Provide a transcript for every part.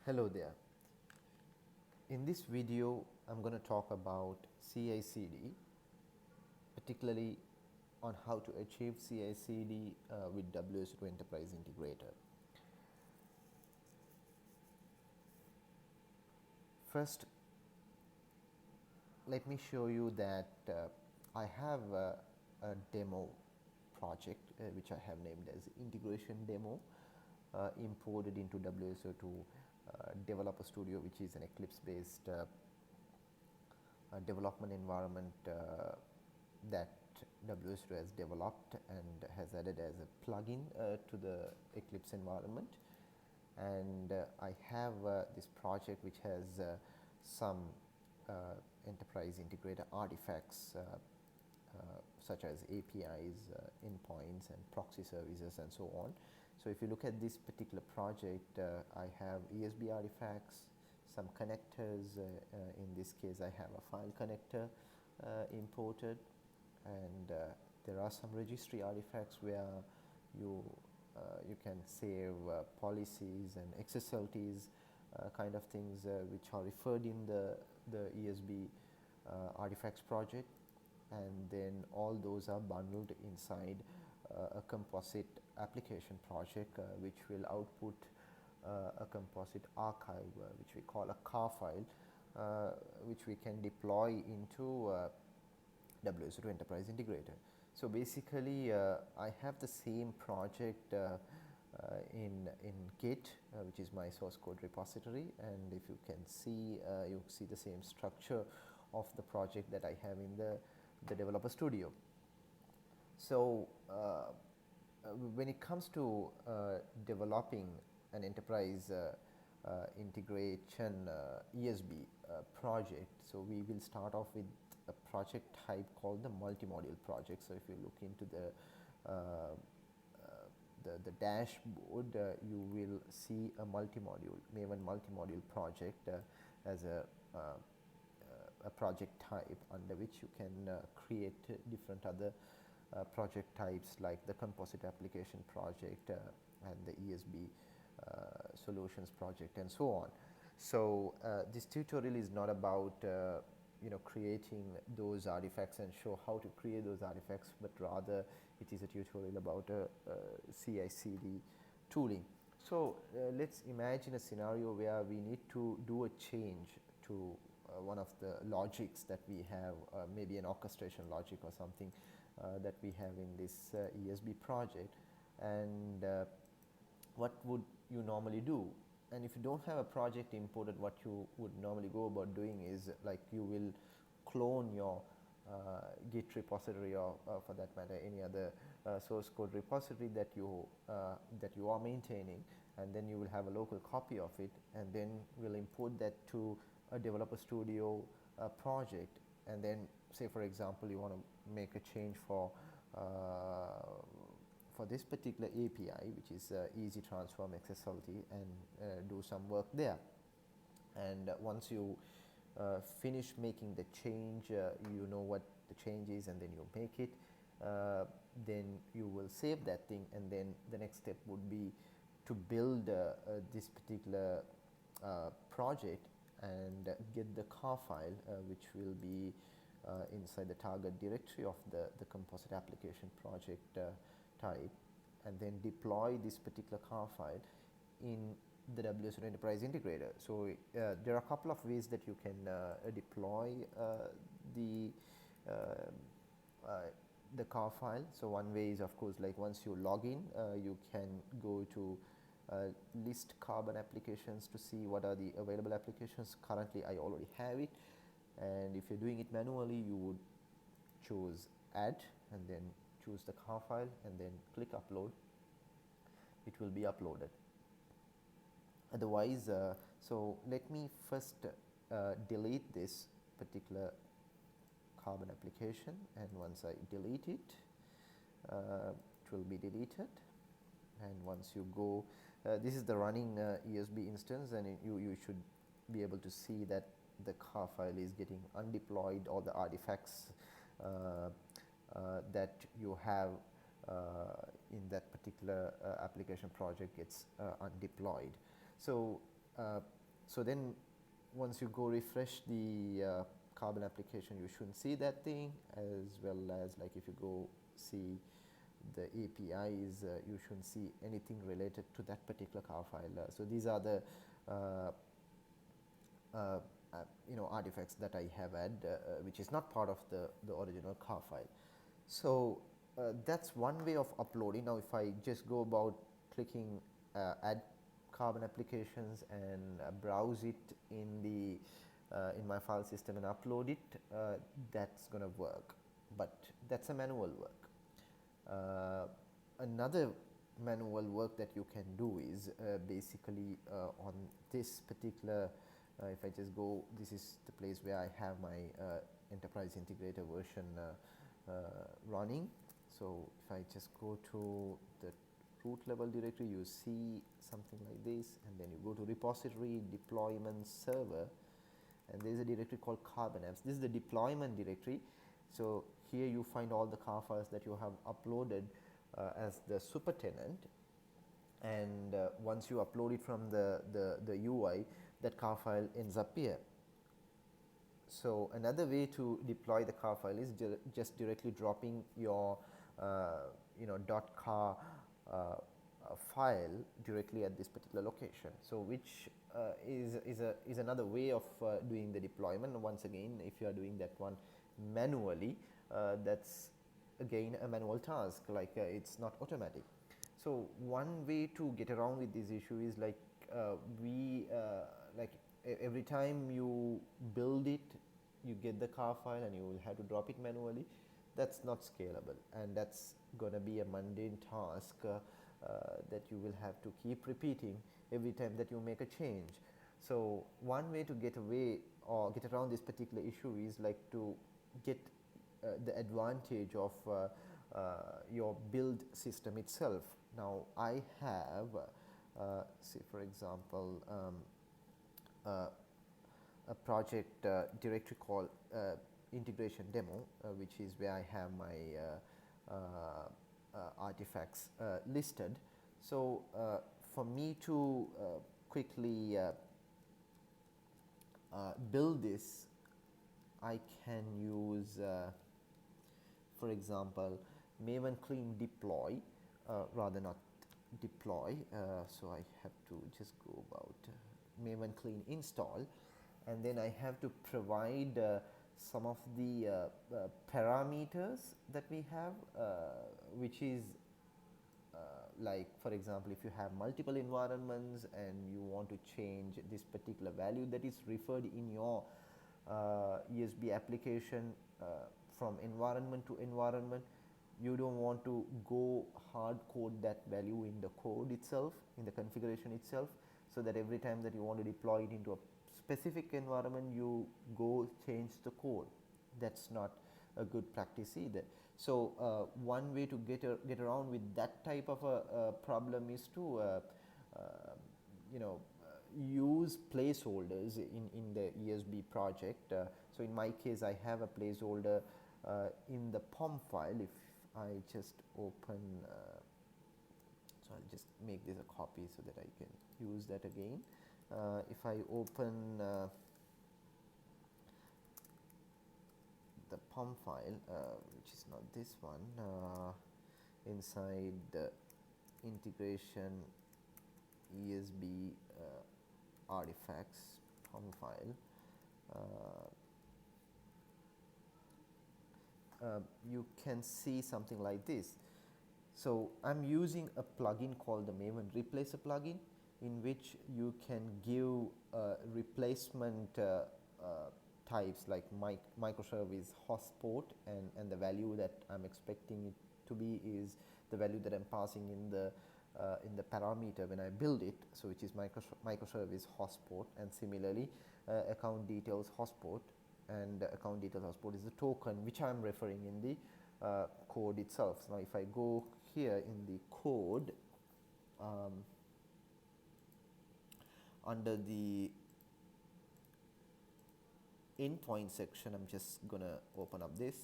Hello there. In this video, I'm going to talk about CI/CD, particularly on how to achieve CI/CD with WSO2 Enterprise Integrator. First, let me show you that I have a demo project which I have named as integration demo imported into WSO2 Developer Studio, which is an Eclipse based development environment that WSO2 has developed and has added as a plugin to the Eclipse environment. And I have this project which has some enterprise integrator artifacts such as APIs, endpoints and proxy services and so on. So if you look at this particular project, I have ESB artifacts, some connectors. In this case, I have a file connector imported, and there are some registry artifacts where you can save policies and XSLTs kind of things which are referred in the ESB artifacts project, and then all those are bundled inside a composite application project which will output a composite archive which we call a car file which we can deploy into WSO2 Enterprise Integrator. So basically I have the same project in Git which is my source code repository, and if you can see you see the same structure of the project that I have in the Developer Studio. So when it comes to developing an enterprise integration ESB project, so we will start off with a project type called the multi-module project. So if you look into the dashboard, you will see a multi-module, Maven multi-module project as a project type under which you can create different other project types like the composite application project and the ESB solutions project and so on. So this tutorial is not about creating those artifacts and show how to create those artifacts, but rather it is a tutorial about CI/CD tooling. So let's imagine a scenario where we need to do a change to one of the logics that we have, maybe an orchestration logic or something that we have in this ESB project. And what would you normally do? And if you don't have a project imported, what you would normally go about doing is, like, you will clone your Git repository, or for that matter any other source code repository that you are maintaining, and then you will have a local copy of it, and then we'll import that to a Developer Studio project. And then, say for example, you want to make a change for this particular API, which is easy transform XSLT, and do some work there. And once you finish making the change, you know what the change is, and then you make it, then you will save that thing, and then the next step would be to build this particular project and get the car file which will be inside the target directory of the composite application project type, and then deploy this particular car file in the WSO2 Enterprise Integrator. So there are a couple of ways that you can deploy the car file. So one way is, of course, like once you log in, you can go to list carbon applications to see what are the available applications. Currently I already have it, and if you're doing it manually, you would choose add and then choose the car file and then click upload. It will be uploaded. Otherwise, so let me first delete this particular carbon application, and once I delete it, it will be deleted. And once you go, this is the running ESB instance, and you should be able to see that the car file is getting undeployed. All the artifacts that you have in that particular application project gets undeployed. So So then once you go refresh the Carbon application, you shouldn't see that thing, as well as like if you go see the APIs, you shouldn't see anything related to that particular car file. So these are the artifacts that I have added, which is not part of the original car file. So that's one way of uploading. Now if I just go about clicking add Carbon applications and browse it in my file system and upload it, that's going to work, but that's a manual work. Another manual work that you can do is basically on this particular, if I just go, this is the place where I have my Enterprise Integrator version running. So if I just go to the root level directory, you see something like this, and then you go to repository, deployment server, and there is a directory called Carbon apps. This is the deployment directory. So here you find all the car files that you have uploaded as the super tenant, and once you upload it from the UI, that car file ends up here. So another way to deploy the car file is just directly dropping your .car file directly at this particular location. So which is another way of doing the deployment. Once again, if you are doing that one manually, that's again a manual task, like it's not automatic. So one way to get around with this issue is like every time you build it, you get the car file and you will have to drop it manually. That's not scalable, and that's going to be a mundane task that you will have to keep repeating every time that you make a change. So one way to get away or get around this particular issue is like to get the advantage of your build system itself. Now I have say for example a project directory called integration demo, which is where I have my artifacts listed. So for me to quickly build this, I can use for example maven clean deploy, rather not deploy, so I have to just go about maven clean install, and then I have to provide some of the parameters that we have, which is like for example, if you have multiple environments and you want to change this particular value that is referred in your ESB application from environment to environment, you don't want to go hard code that value in the code itself, in the configuration itself, so that every time that you want to deploy it into a specific environment, you go change the code. That's not a good practice either. So one way to get around with that type of a problem is to use placeholders in the ESB project. So in my case, I have a placeholder in the POM file. If I just open, so I'll just make this a copy so that I can use that again. If I open the POM file, which is not this one, inside the integration ESB artifacts POM file, you can see something like this. So I'm using a plugin called the Maven Replacer plugin, in which you can give replacement types like microservice host port, and the value that I'm expecting it to be is the value that I'm passing in the parameter when I build it, so which is microservice host port, and similarly account details host port, and account details host port is the token which I'm referring in the code itself. Now if I go here in the code, under the endpoint section, I'm just gonna open up this,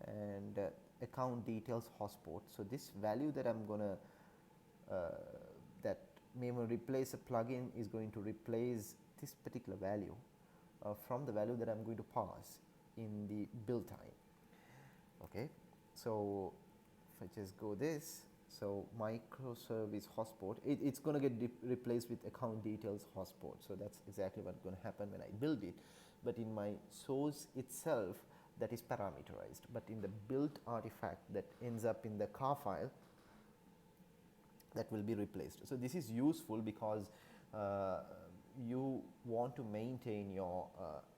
and account details host port. So this value that I'm gonna that maven replace a plugin is going to replace this particular value from the value that I'm going to pass in the build time. Okay, so if I just go this, so microservice hotspot, it's going to get replaced with account details hotspot. So that's exactly what's going to happen when I build it. But in my source itself, that is parameterized. But in the built artifact that ends up in the car file, that will be replaced. So this is useful because you want to maintain your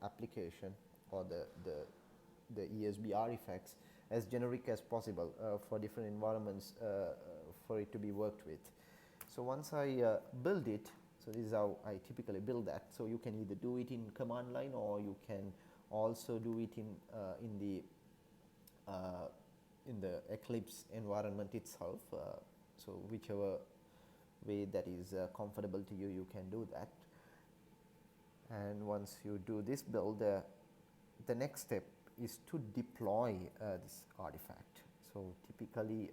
application or the ESB artifacts as generic as possible for different environments for it to be worked with. So once I build it, so this is how I typically build that. So you can either do it in command line, or you can also do it in the Eclipse environment itself. So whichever way that is comfortable to you, you can do that. And once you do this build, the next step is to deploy this artifact. So typically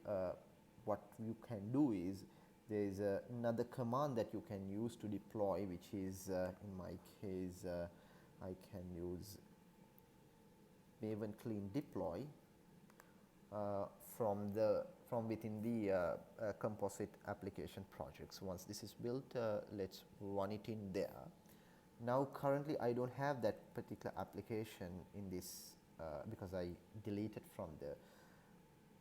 what you can do is there is another command that you can use to deploy, which is in my case I can use maven clean deploy from within the composite application project. So once this is built, let's run it in there. Now currently I don't have that particular application in this because I deleted from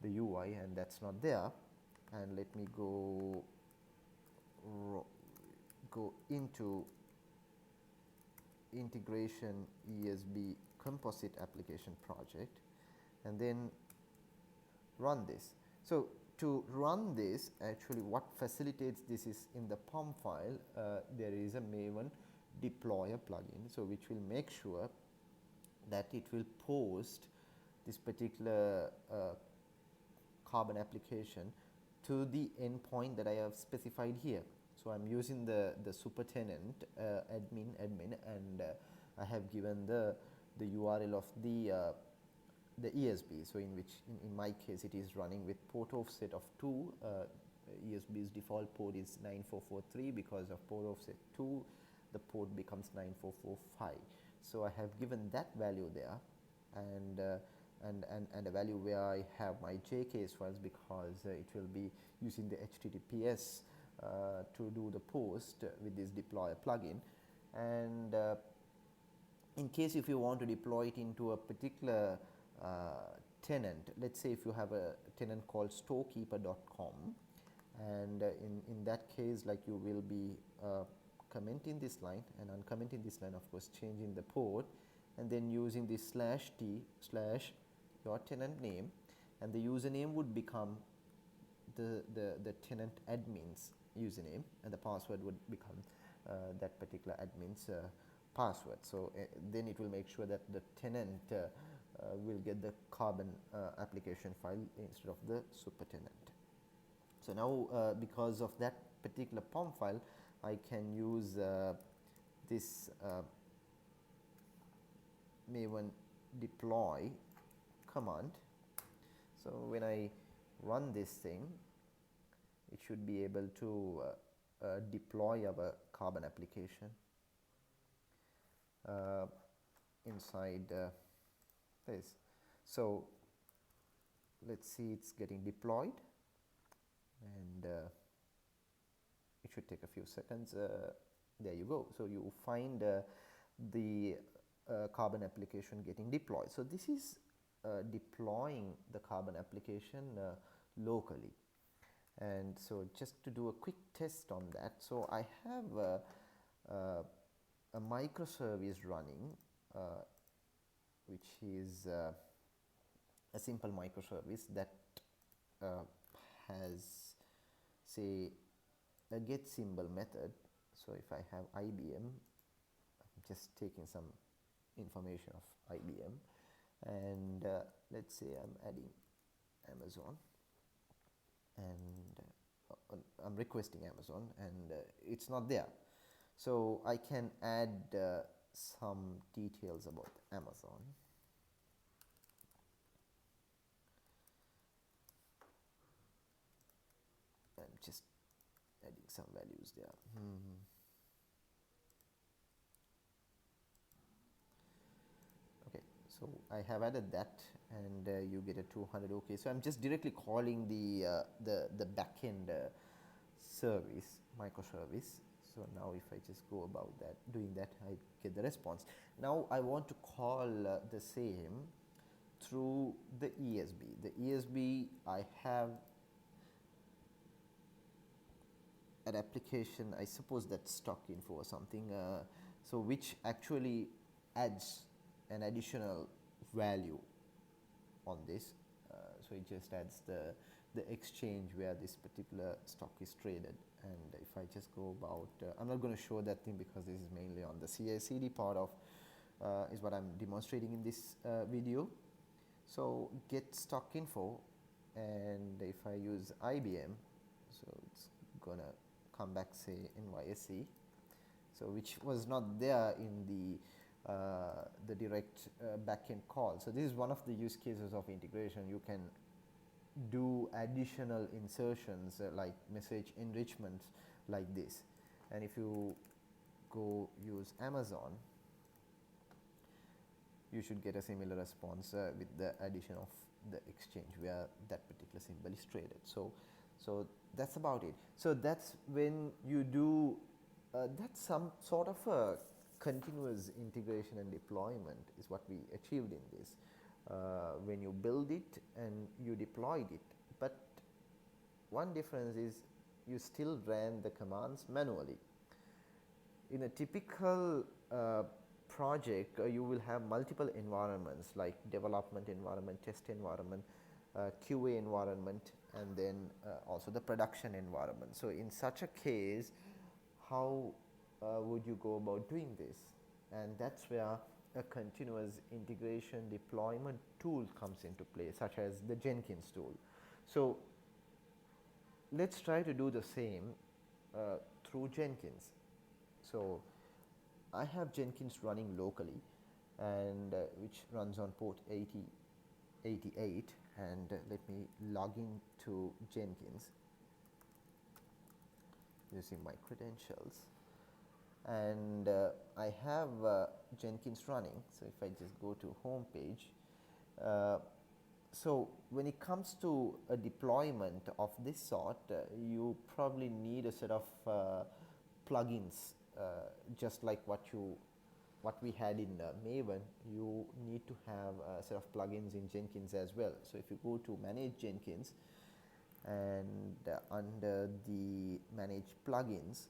the UI, and that's not there. And let me go into integration ESB composite application project and then run this. So to run this, actually what facilitates this is in the POM file there is a maven deployer plugin, so which will make sure that it will post this particular Carbon application to the endpoint that I have specified here. So I'm using the supertenant admin, and I have given the URL of the ESB. So in which in my case it is running with port offset of 2. ESB's default port is 9443. Because of port offset 2, the port becomes 9445. So I have given that value there, and a value where I have my JKS files, because it will be using the HTTPS to do the post with this deployer plugin. And in case if you want to deploy it into a particular tenant, let's say if you have a tenant called storekeeper.com, and in that case, like, you will be commenting this line and uncommenting this line, of course changing the port, and then using this /t/ your tenant name, and the username would become the tenant admin's username, and the password would become that particular admin's password. So then it will make sure that the tenant will get the Carbon application file instead of the supertenant. So now because of that particular POM file, I can use this maven deploy command. So when I run this thing, it should be able to deploy our Carbon application inside this. So let's see, it's getting deployed, and it should take a few seconds. There you go. So you find the Carbon application getting deployed. So this is deploying the Carbon application locally. And so just to do a quick test on that, so I have a microservice running, which is a simple microservice that has, say, a get symbol method. So if I have IBM, I'm just taking some information of IBM, and let's say I'm adding Amazon, and I'm requesting Amazon, and it's not there. So I can add some details about Amazon. I'm just adding some values there. Okay, so I have added that, and you get a 200. Okay, so I'm just directly calling the backend service, microservice. So now if I just go about that, doing that, I get the response. Now I want to call the same through the ESB. The ESB, I have an application, I suppose that's stock info or something, so which actually adds an additional value on this. So it just adds the exchange where this particular stock is traded. And if I just go about, I'm not going to show that thing because this is mainly on the CI/CD part of is what I'm demonstrating in this video. So get stock info, and if I use IBM, so it's gonna come back, say NYSE, so which was not there in the direct backend call. So this is one of the use cases of integration. You can do additional insertions like message enrichment like this. And if you go use Amazon, you should get a similar response with the addition of the exchange where that particular symbol is traded. So that's about it. So that's when you do that's some sort of a continuous integration and deployment is what we achieved in this. When you build it and you deployed it, but one difference is you still ran the commands manually. In a typical project, you will have multiple environments like development environment, test environment, QA environment, and then also the production environment. So in such a case, how would you go about doing this? And that's where a continuous integration deployment tool comes into play, such as the Jenkins tool. So let's try to do the same through Jenkins. So I have Jenkins running locally, and which runs on port 8088, and let me log in to Jenkins using my credentials, and I have Jenkins running. So if I just go to home page, so when it comes to a deployment of this sort, you probably need a set of plugins, just like what we had in Maven. You need to have a set of plugins in Jenkins as well. So if you go to manage Jenkins, and under the manage plugins,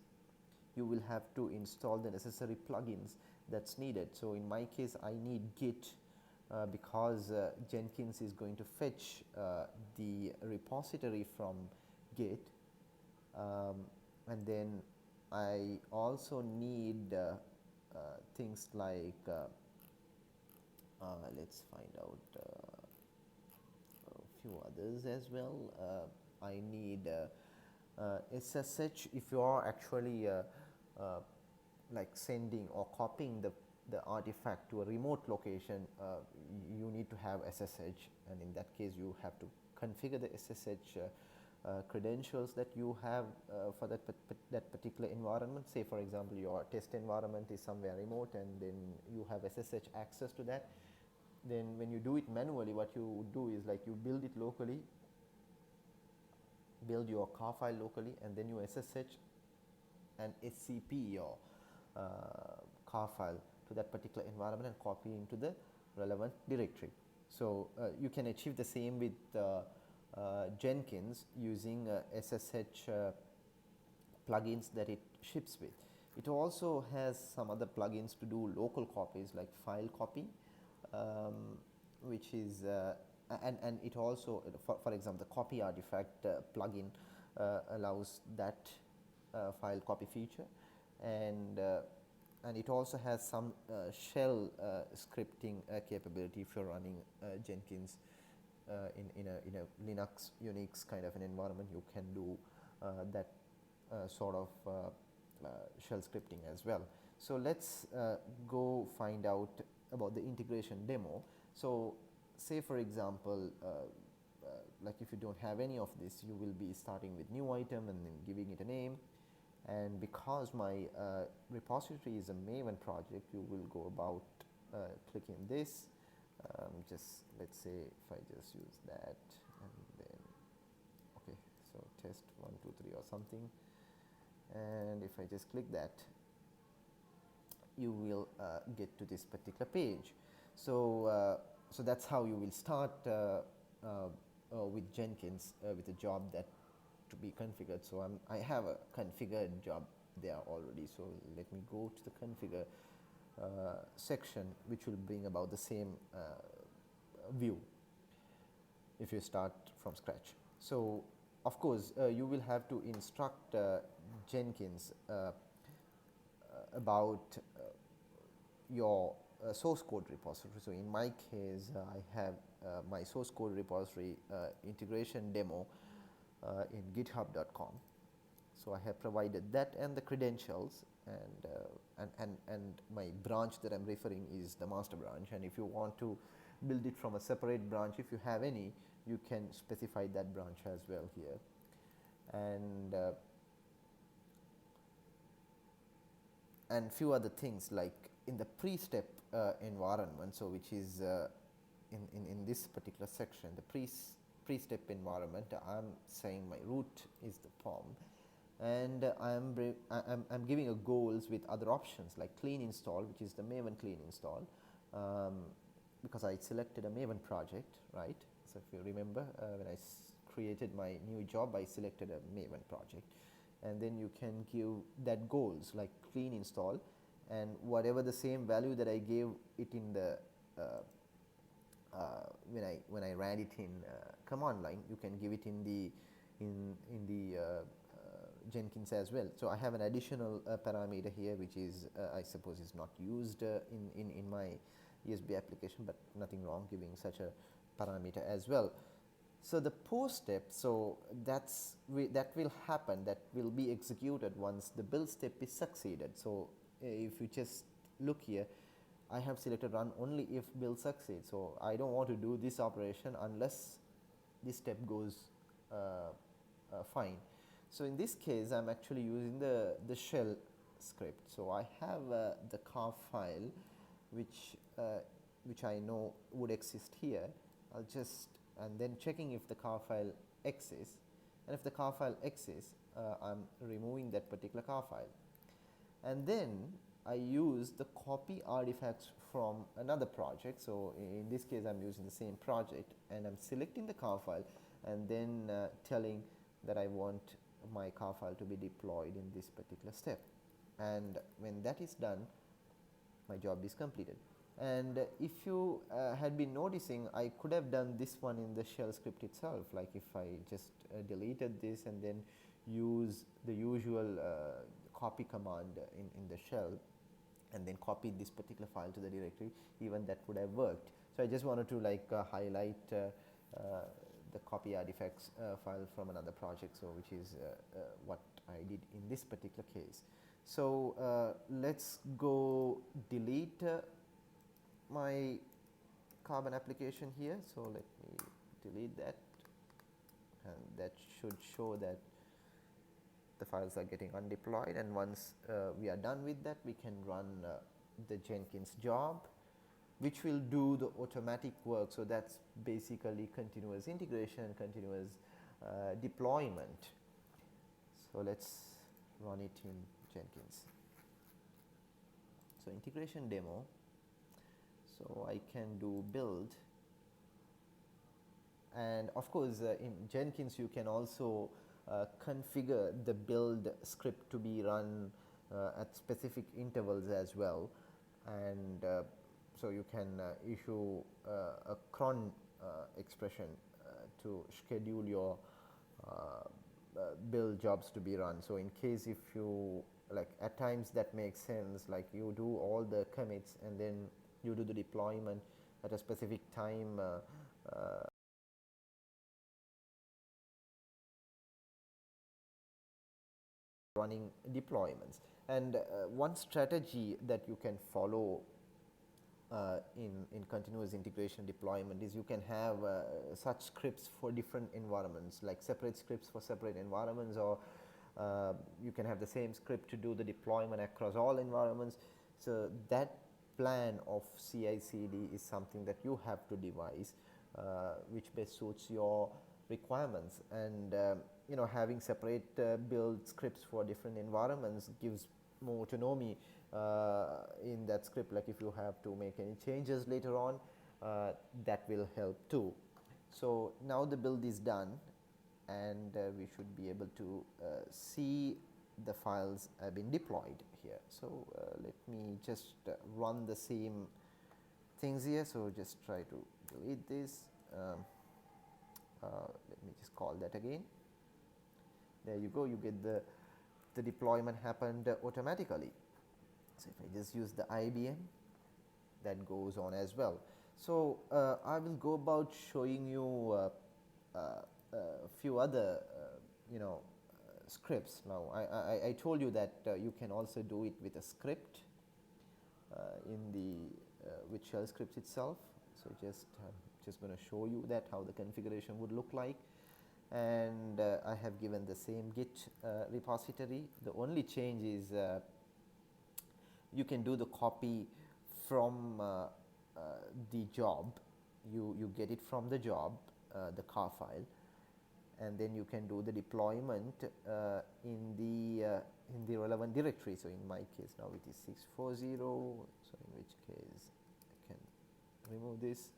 you will have to install the necessary plugins that's needed. So in my case, I need Git because Jenkins is going to fetch the repository from Git, and then I also need things like let's find out a few others as well. I need SSH. If you are actually like sending or copying the artifact to a remote location, you need to have SSH, and in that case you have to configure the SSH credentials that you have for that particular environment. Say for example, your test environment is somewhere remote, and then you have SSH access to that. Then when you do it manually, what you would do is like you build it locally, build your car file locally, and then you SSH and SCP your car file to that particular environment and copy into the relevant directory. So you can achieve the same with Jenkins using SSH plugins that it ships with. It also has some other plugins to do local copies like file copy, which is and it also, for example, the copy artifact plugin allows that file copy feature, and it also has some shell scripting capability if you're running Jenkins in a Linux Unix kind of an environment. You can do that sort of shell scripting as well. So let's go find out about the integration demo. So say for example, like if you don't have any of this, you will be starting with new item and then giving it a name, and because my repository is a Maven project, you will go about clicking this. Just let's say if I just use that, and then okay, so test 1 2 3 or something, and if I just click that, you will get to this particular page. So so that's how you will start with Jenkins with a job that to be configured. So I have a configured job there already. So let me go to the configure section, which will bring about the same view if you start from scratch. So of course you will have to instruct Jenkins about your source code repository. So in my case, I have my source code repository integration demo in github.com. So I have provided that and the credentials, and my branch that I'm referring is the master branch. And if you want to build it from a separate branch, if you have any, you can specify that branch as well here. And few other things like in the pre-step environment, so which is in this particular section, the pre-step environment, I'm saying my root is the POM, and I'm giving a goals with other options like clean install, which is the Maven clean install, because I selected a Maven project, right? So if you remember, when I created my new job, I selected a Maven project, and then you can give that goals like clean install, and whatever the same value that I gave it in the when I ran it in command line, you can give it in the Jenkins as well. So I have an additional parameter here, which is I suppose is not used in my ESB application, but nothing wrong giving such a parameter as well. So the post step, so that will happen, that will be executed once the build step is succeeded. So if you just look here, I have selected run only if build succeeds. So I don't want to do this operation unless this step goes fine. So in this case, I'm actually using the shell script. So I have the car file, which I know would exist here. I'll just, and then checking if the car file exists, and if the car file exists, I'm removing that particular car file, and then I use the copy artifacts from another project. So in this case, I'm using the same project, and I'm selecting the car file, and then telling that I want my car file to be deployed in this particular step. And when that is done, my job is completed. And if you had been noticing, I could have done this one in the shell script itself, like if I just deleted this and then use the usual copy command in the shell, and then copied this particular file to the directory, even that would have worked. So I just wanted to highlight the copy artifacts file from another project, so which is what I did in this particular case. So let's go delete my Carbon application here. So let me delete that, and that should show that the files are getting undeployed. And once we are done with that, we can run the Jenkins job, which will do the automatic work. So that's basically continuous integration, continuous deployment. So let's run it in Jenkins. So integration demo. So I can do build, and of course in Jenkins you can also configure the build script to be run at specific intervals as well, and so you can issue a cron expression to schedule your build jobs to be run. So in case if you at times that makes sense, like you do all the commits and then you do the deployment at a specific time, running deployments. And one strategy that you can follow in continuous integration deployment is you can have such scripts for different environments, like separate scripts for separate environments, or You can have the same script to do the deployment across all environments. So that plan of CI/CD is something that you have to devise, which best suits your requirements. And having separate build scripts for different environments gives more autonomy in that script. Like if you have to make any changes later on, that will help too. So now the build is done, and we should be able to see the files have been deployed here. So let me just run the same things here. So just try to delete this. Let me just call that again. There you go. You get the deployment happened automatically. So if I just use the IBM, that goes on as well. So I will go about showing you a few other scripts. Now I told you that you can also do it with a script in the with shell scripts itself. So just going to show you that how the configuration would look like. And I have given the same Git repository. The only change is you can do the copy from the job. You get it from the job, the car file, and then you can do the deployment in the relevant directory. So in my case now it is 640. So in which case I can remove this,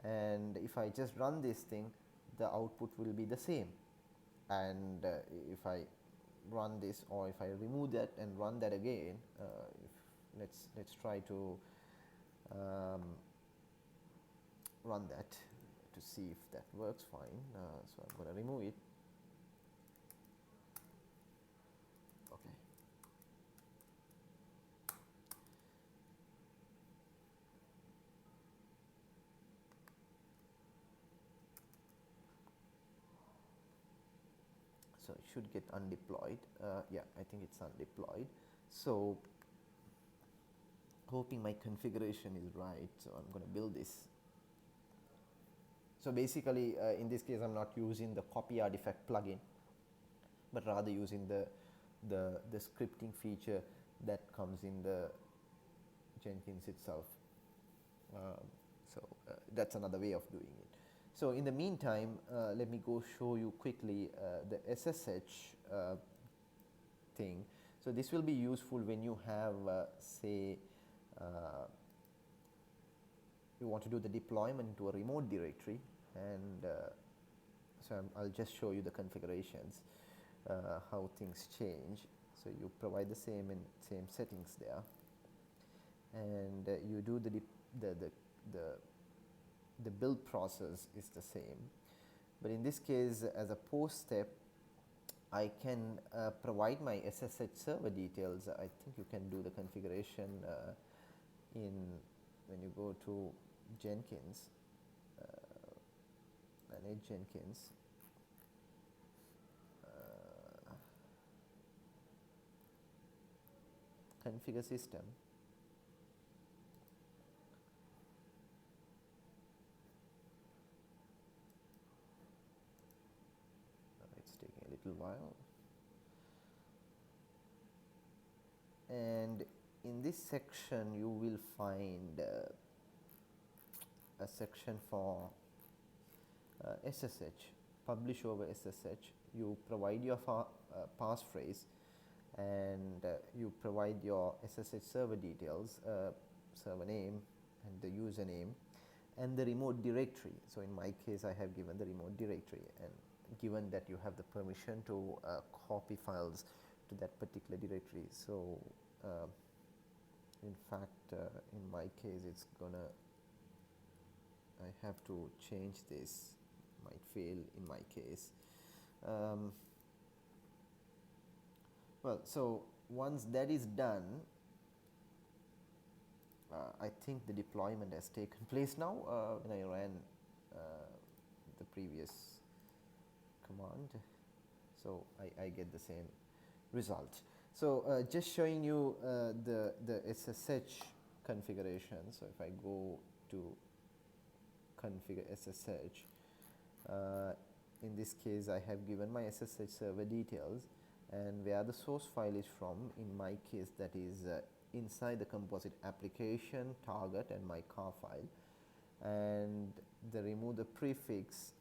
and if I just run this thing, the output will be the same. And if I run this, or if I remove that and run that again, let's try to run that to see if that works fine. So I'm going to remove it. Okay. So it should get undeployed. Yeah, I think it's undeployed. So hoping my configuration is right. So I'm going to build this. So basically in this case I'm not using the copy artifact plugin, but rather using the scripting feature that comes in the Jenkins itself. So that's another way of doing it. So in the meantime, let me go show you quickly the SSH thing. So this will be useful when you have say you want to do the deployment to a remote directory, and so I'll just show you the configurations, how things change. So you provide the same settings there, and you do the build process is the same, but in this case, as a post step, I can provide my SSH server details. I think you can do the configuration when you go to Jenkins, manage Jenkins, configure system. It's taking a little while. And in this section you will find a section for SSH, publish over SSH. You provide your passphrase, and you provide your SSH server details, server name and the username, and the remote directory. So in my case I have given the remote directory, and given that you have the permission to copy files to that particular directory. So in fact in my case it's gonna, I have to change this, might fail in my case. Well, so once that is done, I think the deployment has taken place now when I ran the previous command. So I get the same result. So just showing you the SSH configuration. So if I go to configure SSH, in this case I have given my SSH server details, and where the source file is from. In my case, that is inside the composite application target and my car file. And the remove the prefix,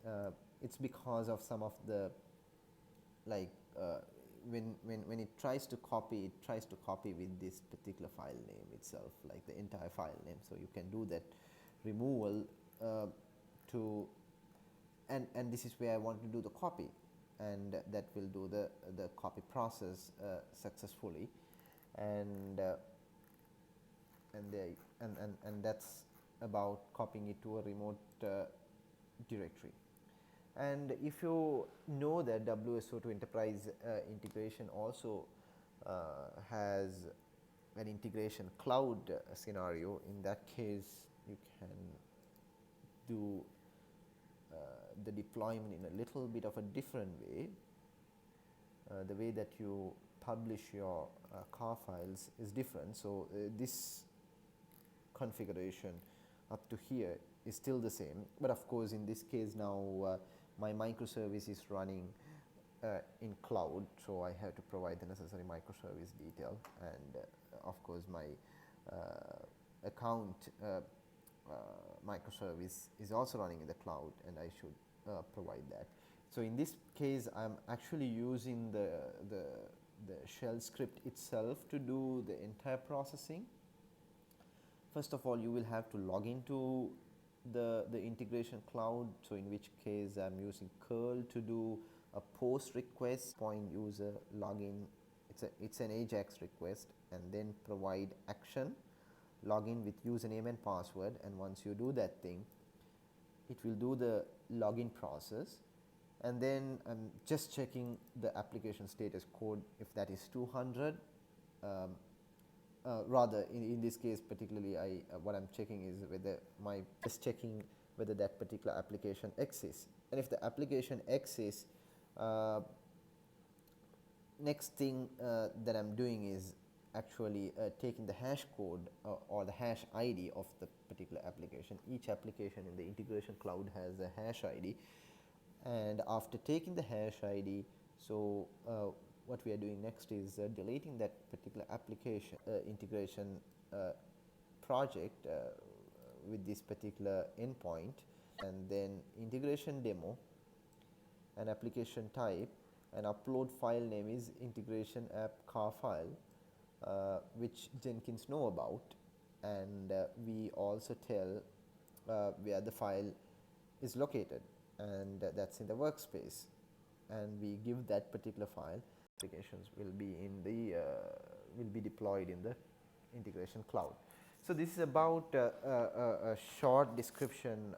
it's because of some of the, like when it tries to copy, it tries to copy with this particular file name itself, like the entire file name. So you can do that removal to, and this is where I want to do the copy, and that will do the copy process successfully, and that's about copying it to a remote directory. And if you know that WSO2 Enterprise Integration also has an integration cloud scenario, in that case you can do the deployment in a little bit of a different way. The way that you publish your car files is different. So this configuration up to here is still the same, but of course in this case now my microservice is running in cloud, so I have to provide the necessary microservice detail, and of course my account microservice is also running in the cloud, and I should provide that. So in this case I'm actually using the shell script itself to do the entire processing. First of all, you will have to log into the integration cloud, so in which case I'm using curl to do a post request, point user login, it's an AJAX request, and then provide action login with username and password, and once you do that thing, it will do the login process, and then I'm just checking the application status code if that is 200. Rather, in this case particularly, what I'm checking is whether just checking whether that particular application exists, and if the application exists, next thing that I'm doing is actually taking the hash code or the hash ID of the particular application. Each application in the integration cloud has a hash ID, and after taking the hash ID, so what we are doing next is deleting that particular application integration project with this particular endpoint, and then integration demo, and application type, and upload file name is integration app car file, which Jenkins know about, and we also tell where the file is located, and that's in the workspace, and we give that particular file. Applications will be in the will be deployed in the integration cloud. So this is about a short description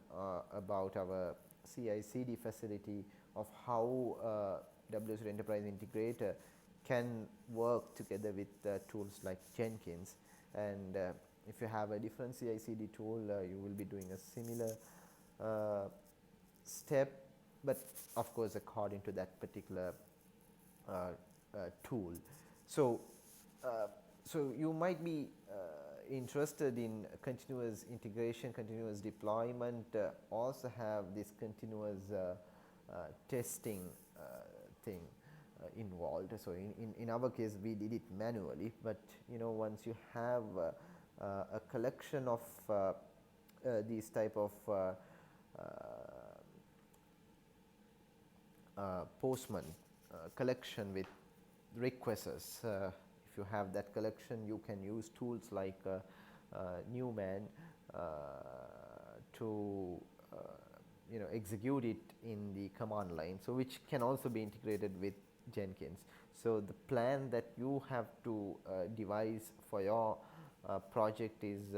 about our CI/CD facility of how WSO2 Enterprise Integrator can work together with tools like Jenkins, and if you have a different CI/CD tool, you will be doing a similar step, but of course according to that particular tool. So you might be interested in continuous integration, continuous deployment, also have this continuous testing thing involved. So in our case we did it manually, but once you have a collection of these type of postman collection with requests, if you have that collection, you can use tools like Newman to execute it in the command line, so which can also be integrated with Jenkins. So the plan that you have to devise for your project is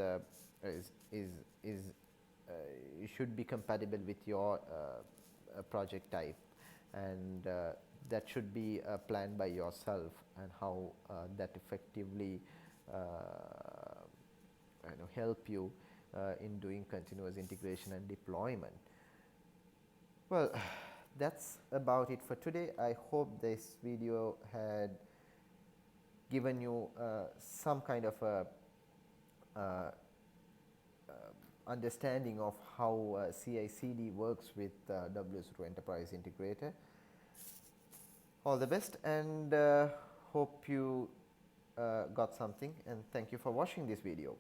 should be compatible with your project type, and that should be planned by yourself, and how that effectively help you in doing continuous integration and deployment. Well, that's about it for today. I hope this video had given you some kind of a understanding of how CI/CD works with WSO2 Enterprise Integrator. All the best, and hope you got something, and thank you for watching this video.